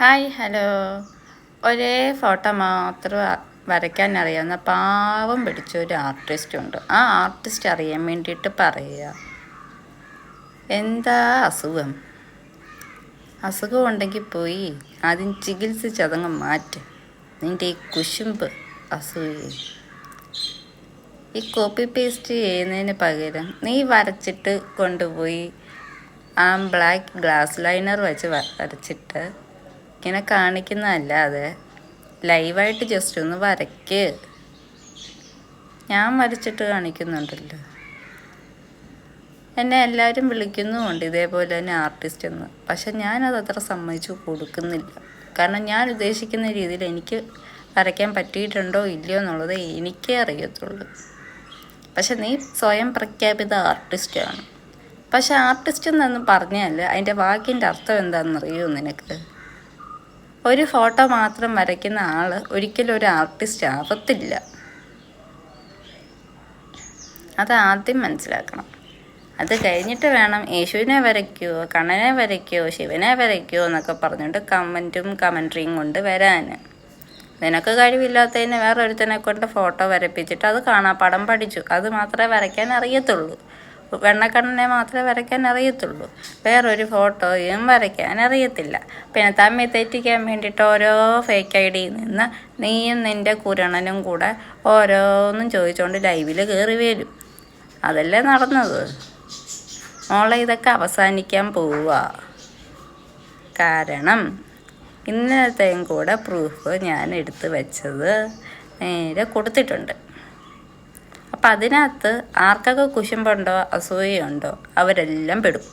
Hi hello. ഒരേ photo മാത്രം വരയ്ക്കാൻ അറിയാവുന്ന പാവം പിടിച്ച ഒരു ആർട്ടിസ്റ്റ് ഉണ്ട്. ആ ആർട്ടിസ്റ്റ് അറിയാൻ വേണ്ടിയിട്ട് പറയുക, എന്താ അസുഖം ഉണ്ടെങ്കിൽ പോയി ആദ്യം ചികിത്സിച്ചതങ്ങ് മാറ്റ്. നിൻ്റെ ഈ കുശുമ്പ് അസൂയ ഈ കോപ്പി പേസ്റ്റ് ചെയ്യുന്നതിന് പകരം നീ വരച്ചിട്ട് കൊണ്ടുപോയി ആ ബ്ലാക്ക് ഗ്ലാസ് ലൈനർ വെച്ച് വരച്ചിട്ട് ഇങ്ങനെ കാണിക്കുന്നതല്ലാതെ ലൈവായിട്ട് ജസ്റ്റ് ഒന്ന് വരയ്ക്ക്. ഞാൻ വരച്ചിട്ട് കാണിക്കുന്നുണ്ടല്ലോ. എന്നെ എല്ലാവരും വിളിക്കുന്നുമുണ്ട് ഇതേപോലെ തന്നെ ആർട്ടിസ്റ്റ് എന്ന്. പക്ഷെ ഞാനത് അത്ര സമ്മതിച്ചു കൊടുക്കുന്നില്ല. കാരണം ഞാൻ ഉദ്ദേശിക്കുന്ന രീതിയിൽ എനിക്ക് വരയ്ക്കാൻ പറ്റിയിട്ടുണ്ടോ ഇല്ലയോ എന്നുള്ളത് എനിക്കേ അറിയത്തുള്ളൂ. പക്ഷെ നീ സ്വയം പ്രഖ്യാപിത ആർട്ടിസ്റ്റാണ്. പക്ഷെ ആർട്ടിസ്റ്റ് എന്നൊന്നും പറഞ്ഞാൽ അതിൻ്റെ വാക്കിൻ്റെ അർത്ഥം എന്താണെന്നറിയോ നിനക്ക്? ഒരു ഫോട്ടോ മാത്രം വരയ്ക്കുന്ന ആൾ ഒരിക്കലും ഒരു ആർട്ടിസ്റ്റ് ആവത്തില്ല. അത് ആദ്യം മനസ്സിലാക്കണം. അത് കഴിഞ്ഞിട്ട് വേണം യേശുവിനെ വരയ്ക്കുമോ, കണ്ണനെ വരയ്ക്കുമോ, ശിവനെ വരയ്ക്കുമോ എന്നൊക്കെ പറഞ്ഞുകൊണ്ട് കമൻട്രിയും കൊണ്ട് വരാൻ. നിനക്ക് കഴിവില്ലാത്തതിന് വേറൊരുത്തനെ കൊണ്ട് ഫോട്ടോ വരപ്പിച്ചിട്ട് അത് കാണാപ്പാഠം പഠിച്ചു. അത് മാത്രമേ വരയ്ക്കാൻ അറിയത്തുള്ളൂ. വെണ്ണക്കണ്ണനെ മാത്രമേ വരയ്ക്കാൻ അറിയത്തുള്ളൂ. വേറൊരു ഫോട്ടോയും വരയ്ക്കാൻ അറിയത്തില്ല. പിന്നെ തമ്മിൽ തെറ്റിക്കാൻ വേണ്ടിയിട്ട് ഓരോ ഫേക്ക് ഐ ഡിയിൽ നിന്ന് നീയും നിൻ്റെ കുരണനും കൂടെ ഓരോന്നും ചോദിച്ചുകൊണ്ട് ലൈവിൽ കയറി വരും. അതല്ലേ നടന്നത്. മോളെ, ഇതൊക്കെ അവസാനിക്കാൻ പോവുക. കാരണം ഇന്നത്തെയും കൂടെ പ്രൂഫ് ഞാൻ എടുത്ത് വെച്ചത് നേരെ കൊടുത്തിട്ടുണ്ട്. അപ്പം അതിനകത്ത് ആർക്കൊക്കെ കുശുമ്പുണ്ടോ അസൂയുണ്ടോ അവരെല്ലാം പെടും.